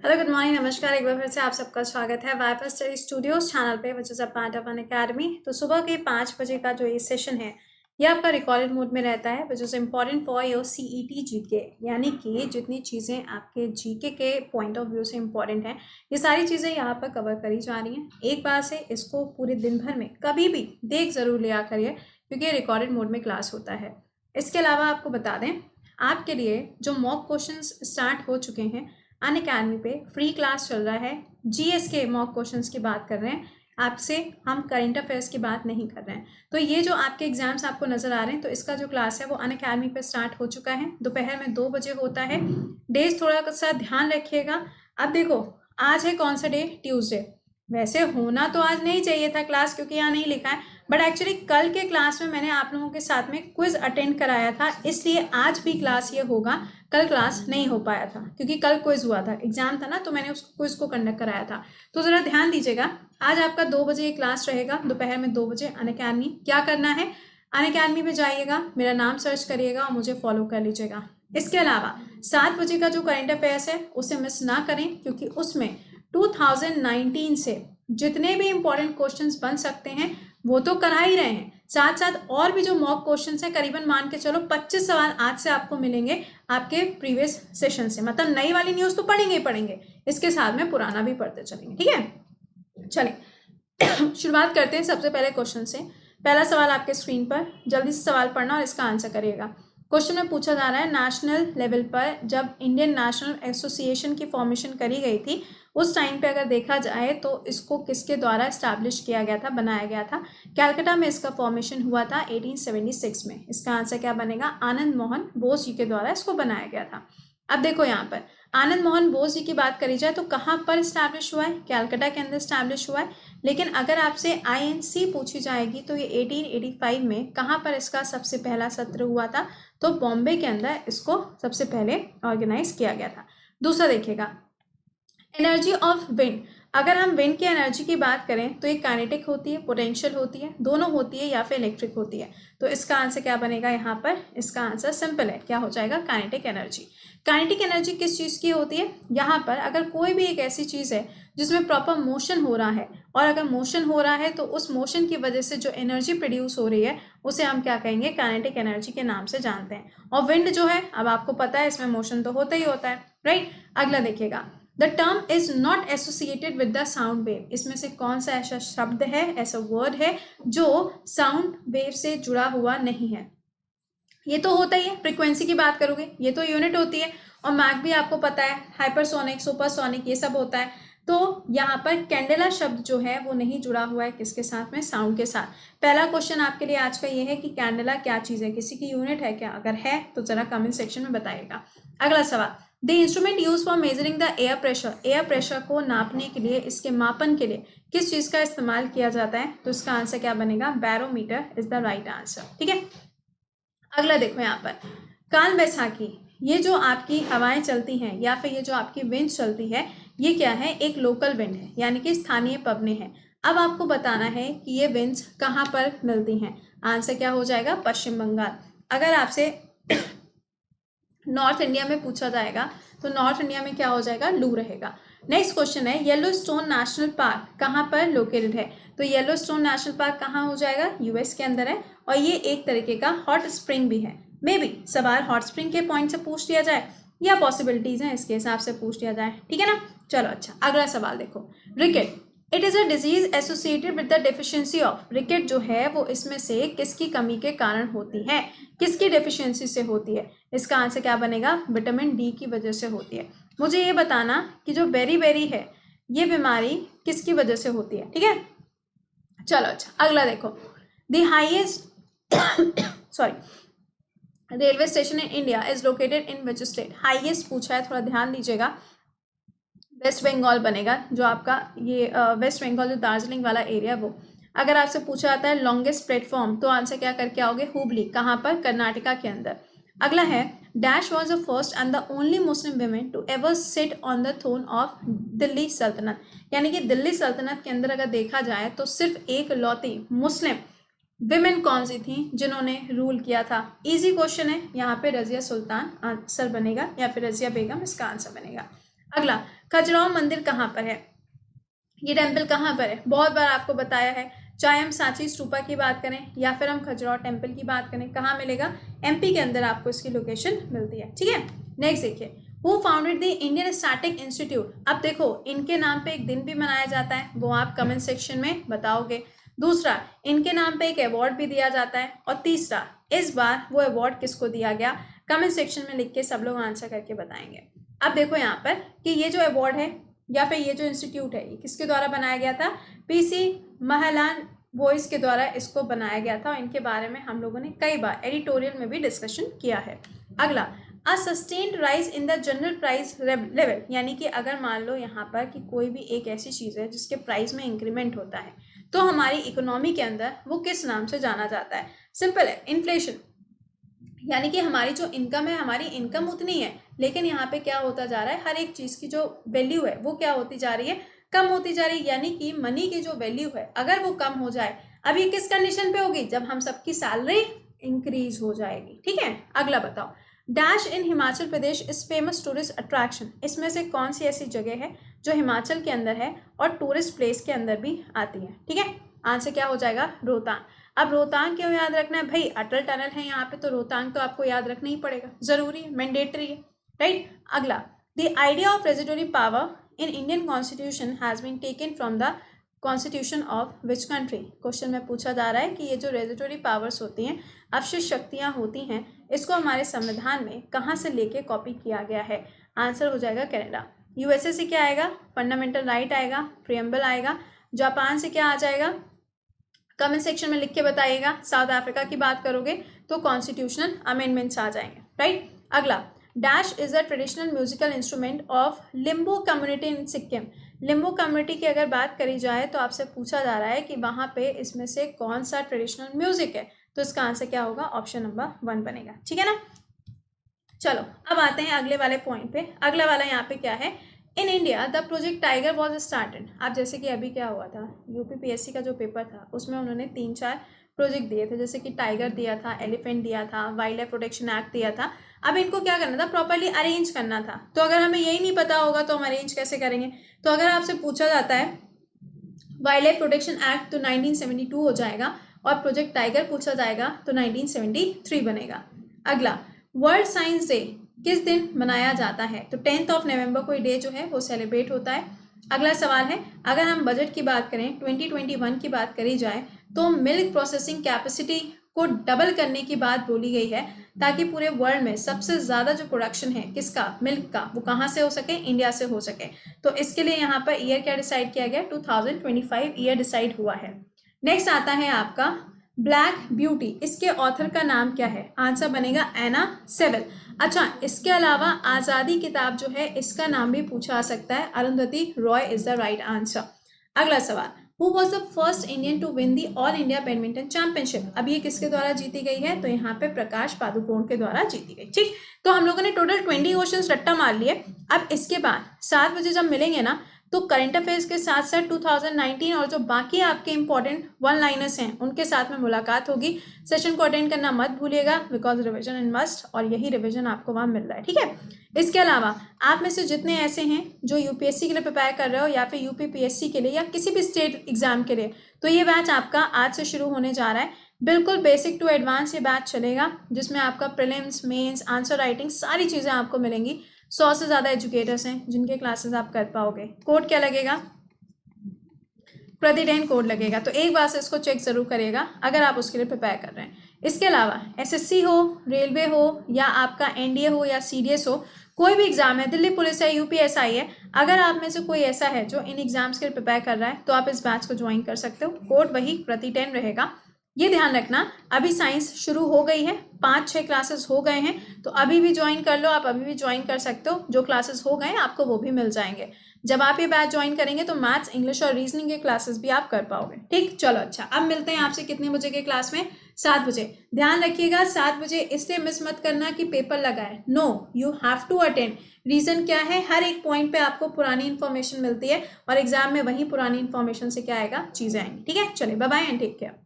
Hello, good morning, नमस्कार। एक बार फिर से आप सबका स्वागत है वाईफाई स्टडी स्टूडियोज चैनल पे, which is a part of an academy. तो सुबह के 5 बजे का जो ये सेशन है ये आपका रिकॉर्डेड मोड में रहता है, which is important for your CET GK. यानी कि जितनी चीज़ें आपके जीके के पॉइंट ऑफ व्यू से इम्पॉर्टेंट हैं ये सारी चीज़ें यहाँ पर कवर करी जा रही हैं। एक बार से इसको पूरे दिन भर में कभी भी देख ज़रूर लिया करिए, क्योंकि रिकॉर्डेड मोड में क्लास होता है। इसके अलावा आपको बता दें, आपके लिए जो मॉक क्वेश्चंस स्टार्ट हो चुके हैं अन अकेडमी पे, फ्री क्लास चल रहा है। जीएस के मॉक क्वेश्चंस की बात कर रहे हैं आपसे, हम करंट अफेयर्स की बात नहीं कर रहे हैं। तो ये जो आपके एग्जाम्स आपको नजर आ रहे हैं, तो इसका जो क्लास है वो अन अकेडमी पे स्टार्ट हो चुका है। दोपहर में 2 बजे होता है। डेज थोड़ा सा ध्यान रखिएगा। अब देखो, आज है कौन सा डे? ट्यूसडे। वैसे होना तो आज नहीं चाहिए था क्लास, क्योंकि यहाँ नहीं लिखा है, बट एक्चुअली कल के क्लास में मैंने आप लोगों के साथ में क्विज अटेंड कराया था, इसलिए आज भी क्लास ये होगा। कल क्लास नहीं हो पाया था क्योंकि कल क्विज हुआ था, एग्जाम था ना, तो मैंने उस क्विज को कंडक्ट कराया था। तो जरा ध्यान दीजिएगा, आज आपका 2 बजे क्लास रहेगा, दोपहर में 2 बजे अन अकेडमी। क्या करना है? अन अकेडमी में जाइएगा, मेरा नाम सर्च करिएगा और मुझे फॉलो कर लीजिएगा। इसके अलावा 7 बजे का जो करंट अफेयर्स है उसे मिस ना करें, क्योंकि उसमें 2019 से जितने भी इंपॉर्टेंट क्वेश्चंस बन सकते हैं वो तो करा ही रहे हैं, साथ साथ और भी जो मॉक क्वेश्चंस है, करीबन मान के चलो 25 सवाल आज से आपको मिलेंगे आपके प्रीवियस सेशन से। मतलब नई वाली न्यूज़ तो पढ़ेंगे ही पढ़ेंगे, इसके साथ में पुराना भी पढ़ते चलेंगे। ठीक है, चलिए शुरुआत करते हैं सबसे पहले क्वेश्चन से। पहला सवाल आपके स्क्रीन पर, जल्दी से सवाल पढ़ना और इसका आंसर करिएगा। क्वेश्चन में पूछा जा रहा है, नेशनल लेवल पर जब इंडियन नेशनल एसोसिएशन की फॉर्मेशन करी गई थी, उस टाइम पे अगर देखा जाए तो इसको किसके द्वारा इस्टेब्लिश किया गया था, बनाया गया था? कलकत्ता में इसका फॉर्मेशन हुआ था 1876 में। इसका आंसर क्या बनेगा? आनंद मोहन बोस जी के द्वारा इसको बनाया गया था। अब देखो यहाँ पर आनंद मोहन बोस जी की बात करी जाए तो कहाँ पर इस्टेब्लिश हुआ है? कलकत्ता के अंदर इस्टेब्लिश हुआ है। लेकिन अगर आपसे आईएनसी पूछी जाएगी तो ये 1885 में कहाँ पर इसका सबसे पहला सत्र हुआ था? तो बॉम्बे के अंदर इसको सबसे पहले ऑर्गेनाइज किया गया था। दूसरा देखिएगा, एनर्जी ऑफ विंड। अगर हम विंड की एनर्जी की बात करें तो ये काइनेटिक होती है, पोटेंशियल होती है, दोनों होती है, या फिर इलेक्ट्रिक होती है। तो इसका आंसर क्या बनेगा यहाँ पर? इसका आंसर सिंपल है, क्या हो जाएगा? Kinetic energy. काइनेटिक एनर्जी किस चीज़ की होती है? यहाँ पर अगर कोई भी एक ऐसी चीज़ है जिसमें प्रॉपर मोशन हो रहा है, और अगर मोशन हो रहा है तो उस मोशन की वजह से जो एनर्जी प्रोड्यूस हो रही है उसे हम क्या कहेंगे? काइनेटिक एनर्जी के नाम से जानते हैं। और विंड जो है, अब आपको पता है इसमें मोशन तो होता ही होता है, राइट। अगला देखिएगा, the term is not associated with the sound wave. इसमें से कौन सा ऐसा शब्द है, ऐसा वर्ड है जो साउंड वेव से जुड़ा हुआ नहीं है? ये तो होता ही है, फ्रीक्वेंसी की बात करोगे ये तो यूनिट होती है, और मैक भी आपको पता है, हाइपरसोनिक, सुपरसोनिक, ये सब होता है। तो यहाँ पर कैंडेला शब्द जो है वो नहीं जुड़ा हुआ है किसके साथ में? साउंड के साथ। पहला क्वेश्चन आपके लिए आज का ये है कि कैंडेला क्या चीज़ है, किसी की यूनिट है क्या? अगर है तो जरा कमेंट सेक्शन में बताइएगा। अगला सवाल, the instrument use for measuring the air pressure. Air pressure को नापने के लिए, इसके मापन के लिए किस चीज़ का इस्तेमाल किया जाता है? तो इसका आंसर क्या बनेगा? Barometer is the right answer. ठीक है, अगला देखो यहाँ पर, काल बैसाखी। ये जो आपकी हवाएं चलती हैं या फिर ये जो आपकी विंड चलती है, ये क्या है? एक लोकल विंड है, यानी कि स्थानीय पवने हैं। अब आपको बताना है कि ये विंड्स कहाँ पर मिलती हैं। आंसर क्या हो जाएगा? पश्चिम बंगाल। अगर आपसे नॉर्थ इंडिया में पूछा जाएगा तो नॉर्थ इंडिया में क्या हो जाएगा? लू रहेगा। नेक्स्ट क्वेश्चन है, येलोस्टोन नेशनल पार्क कहाँ पर लोकेटेड है? तो येलोस्टोन नेशनल पार्क कहाँ हो जाएगा? यूएस के अंदर है, और ये एक तरीके का हॉट स्प्रिंग भी है। मे बी सवाल हॉट स्प्रिंग के पॉइंट से पूछ लिया जाए, या पॉसिबिलिटीज हैं इसके हिसाब से पूछ लिया जाए। ठीक है ना, चलो अच्छा, अगला सवाल देखो, rickets. It is a disease associated with the deficiency of. Rickets जो है वो इसमें से किसकी कमी के कारण होती है? किसकी डेफिशिएंसी से होती है? इसका आंसर क्या बनेगा? विटामिन डी की वजह से होती है। मुझे ये बताना कि जो बेरी बेरी है ये बीमारी किसकी वजह से होती है? ठीक है, चलो अच्छा, अगला देखो, the highest sorry railway station in India is located in which state? Highest पूछा है, थोड़ा ध्यान दीजिएगा। वेस्ट बंगाल बनेगा, जो आपका ये वेस्ट बंगाल जो दार्जिलिंग वाला एरिया वो। अगर आपसे पूछा जाता है लॉन्गेस्ट प्लेटफॉर्म, तो आंसर क्या करके आओगे? हुबली। कहाँ पर? कर्नाटका के अंदर। अगला है, dash was the first and the only Muslim women to ever sit on the throne of Delhi सल्तनत। यानी कि दिल्ली सल्तनत के अंदर अगर देखा जाए तो सिर्फ एक लौती मुस्लिम विमेन कौन सी थी जिन्होंने रूल किया था? इजी क्वेश्चन है, यहाँ पे रजिया सुल्तान आंसर बनेगा, या फिर रजिया बेगम इसका आंसर बनेगा। अगला, खजुराहो मंदिर कहाँ पर है? ये टेम्पल कहाँ पर है? बहुत बार आपको बताया है, चाहे हम सांची स्तूपा की बात करें या फिर हम खजुराहो टेम्पल की बात करें, कहाँ मिलेगा? एमपी के अंदर आपको इसकी लोकेशन मिलती है। ठीक है, नेक्स्ट देखिए, who founded the Indian static institute? अब देखो, इनके नाम पे एक दिन भी मनाया जाता है, वो आप कमेंट सेक्शन में बताओगे। दूसरा, इनके नाम पे एक अवार्ड भी दिया जाता है। और तीसरा, इस बार वो अवार्ड किसको दिया गया? कमेंट सेक्शन में लिख के सब लोग आंसर करके बताएंगे। अब देखो यहाँ पर कि ये जो अवार्ड है या फिर ये जो इंस्टीट्यूट है, ये किसके द्वारा बनाया गया था? पीसी महलान वॉइस के द्वारा इसको बनाया गया था। और इनके बारे में हम लोगों ने कई बार एडिटोरियल में भी डिस्कशन किया है। अगला, a sustained rise in the general price level, यानी कि अगर मान लो यहाँ पर कि कोई भी एक ऐसी चीज़ है जिसके प्राइस में इंक्रीमेंट होता है, तो हमारी इकोनॉमी के अंदर वो किस नाम से जाना जाता है? सिंपल है, इन्फ्लेशन। यानी कि हमारी जो इनकम है, हमारी इनकम उतनी है, लेकिन यहाँ पे क्या होता जा रहा है, हर एक चीज़ की जो वैल्यू है वो क्या होती जा रही है? कम होती जा रही है। यानी कि मनी की जो वैल्यू है अगर वो कम हो जाए, अब ये किस कंडीशन पे होगी? जब हम सबकी सैलरी इंक्रीज हो जाएगी। ठीक है, अगला बताओ, dash in Himachal Pradesh is famous tourist attraction? इसमें से कौन सी ऐसी जगह है जो हिमाचल के अंदर है और टूरिस्ट प्लेस के अंदर भी आती है? ठीक है, आंसर क्या हो जाएगा? रोहतांग। अब रोहतांग क्यों याद रखना है भाई? अटल टनल है यहाँ पे, तो रोहतांग तो आपको याद रखना ही पड़ेगा, जरूरी है, मैंडेटरी है, राइट। अगला, the idea of residuary power in Indian constitution has been taken from the constitution of which country? Question में पूछा जा रहा है कि ये जो रेजिटोरी पावर्स होती हैं, अवशिष्ट शक्तियाँ होती हैं, इसको हमारे संविधान में कहाँ से लेके कॉपी किया गया है? आंसर हो जाएगा कनाडा। यूएसए से क्या आएगा? फंडामेंटल राइट आएगा, प्रियम्बल आएगा। जापान से क्या आ जाएगा? कमेंट सेक्शन में लिख के बताइएगा। साउथ अफ्रीका की बात करोगे तो कॉन्स्टिट्यूशनल अमेंडमेंट्स आ जाएंगे, राइट। अगला, dash is a traditional musical instrument of Limbu community in Sikkim? Limbu community की अगर बात करी जाए तो आपसे पूछा जा रहा है कि वहाँ पे इसमें से कौन सा ट्रेडिशनल म्यूजिक है, तो इसका आंसर क्या होगा? ऑप्शन नंबर 1 बनेगा। ठीक है ना। चलो अब आते हैं अगले वाले पॉइंट पे। अगला वाला यहाँ पे क्या है? In India the project tiger was started. अब जैसे कि अभी क्या हुआ था, यूपीपीएससी का जो पेपर था उसमें उन्होंने 3-4 प्रोजेक्ट दिए थे, जैसे कि टाइगर दिया था, एलिफेंट दिया था, वाइल्ड लाइफ प्रोटेक्शन एक्ट दिया था। अब इनको क्या करना था? प्रॉपर्ली अरेंज करना था। तो अगर हमें यही नहीं पता होगा तो हम अरेंज कैसे करेंगे? तो अगर आपसे पूछा जाता है वाइल्ड लाइफ प्रोटेक्शन एक्ट, तो 1972 हो जाएगा, और प्रोजेक्ट टाइगर पूछा जाएगा तो 1973 बनेगा। अगला, वर्ल्ड साइंस डे किस दिन मनाया जाता है? तो 10 नवंबर को ये डे जो है वो सेलिब्रेट होता है। अगला सवाल है, अगर हम बजट की बात करें, 2021 की बात करी जाए, तो मिल्क प्रोसेसिंग कैपेसिटी को डबल करने की बात बोली गई है, ताकि पूरे वर्ल्ड में सबसे ज़्यादा जो प्रोडक्शन है किसका? मिल्क का, वो कहाँ से हो सके? इंडिया से हो सके। तो इसके लिए यहाँ पर ईयर क्या डिसाइड किया गया? 2025 ईयर डिसाइड हुआ है। नेक्स्ट आता है आपका ब्लैक ब्यूटी। इसके ऑथर का नाम क्या है? आंसर बनेगा एना सेवेल। अच्छा, इसके अलावा आज़ादी किताब जो है इसका नाम भी पूछा आ सकता है, Arundhati Roy is the right answer. अगला सवाल, who was the first Indian to win the all India badminton championship? अब ये किसके द्वारा जीती गई है? तो यहाँ पे प्रकाश पादुकोण के द्वारा जीती गई। ठीक, तो हम लोगों ने टोटल 20 क्वेश्चन रट्टा मार लिए। अब इसके बाद 7 बजे जब मिलेंगे ना, तो करंट अफेयर्स के साथ साथ 2019 और जो बाकी आपके इंपॉर्टेंट वन लाइनर्स हैं उनके साथ में मुलाकात होगी। सेशन को अटेंड करना मत भूलिएगा, बिकॉज रिविजन इन मस्ट, और यही रिविजन आपको वहाँ मिल रहा है। ठीक है, इसके अलावा आप में से जितने ऐसे हैं जो यूपीएससी के लिए प्रिपेयर कर रहे हो या फिर यूपीपीएससी के लिए या किसी भी स्टेट एग्जाम के लिए, तो ये बैच आपका आज से शुरू होने जा रहा है। बिल्कुल बेसिक टू एडवांस ये बैच चलेगा, जिसमें आपका प्रीलिम्स, मेंस, आंसर राइटिंग सारी चीज़ें आपको मिलेंगी। 100 से ज़्यादा एजुकेटर्स हैं जिनके क्लासेस आप कर पाओगे। कोड क्या लगेगा? प्रतिदिन कोड लगेगा, तो एक बार से इसको चेक जरूर करिएगा अगर आप उसके लिए प्रिपेयर कर रहे हैं। इसके अलावा एसएससी हो, रेलवे हो, या आपका एनडीए हो या सीडीएस हो, कोई भी एग्जाम है, दिल्ली पुलिस है, यूपीएसआई है, अगर आप में से कोई ऐसा है जो इन एग्जाम्स के लिए प्रिपेयर कर रहा है, तो आप इस बैच को ज्वाइन कर सकते हो। कोड वही प्रति10 रहेगा। ये ध्यान रखना, अभी साइंस शुरू हो गई है, 5-6 क्लासेस हो गए हैं, तो अभी भी ज्वाइन कर लो, आप अभी भी ज्वाइन कर सकते हो। जो क्लासेस हो गए हैं आपको वो भी मिल जाएंगे। जब आप ये बैच ज्वाइन करेंगे तो मैथ्स, इंग्लिश और रीजनिंग के क्लासेस भी आप कर पाओगे। ठीक, चलो अच्छा, अब मिलते हैं आपसे कितने बजे के क्लास में? 7 बजे। ध्यान रखिएगा 7 बजे इसलिए मिस मत करना कि पेपर लगा है। No, you have to attend. Reason क्या है? हर एक पॉइंट पे आपको पुरानी इन्फॉर्मेशन मिलती है और एग्जाम में वही पुरानी इन्फॉर्मेशन से क्या आएगा? चीजें आएंगी। ठीक है, चलिए bye bye and take care.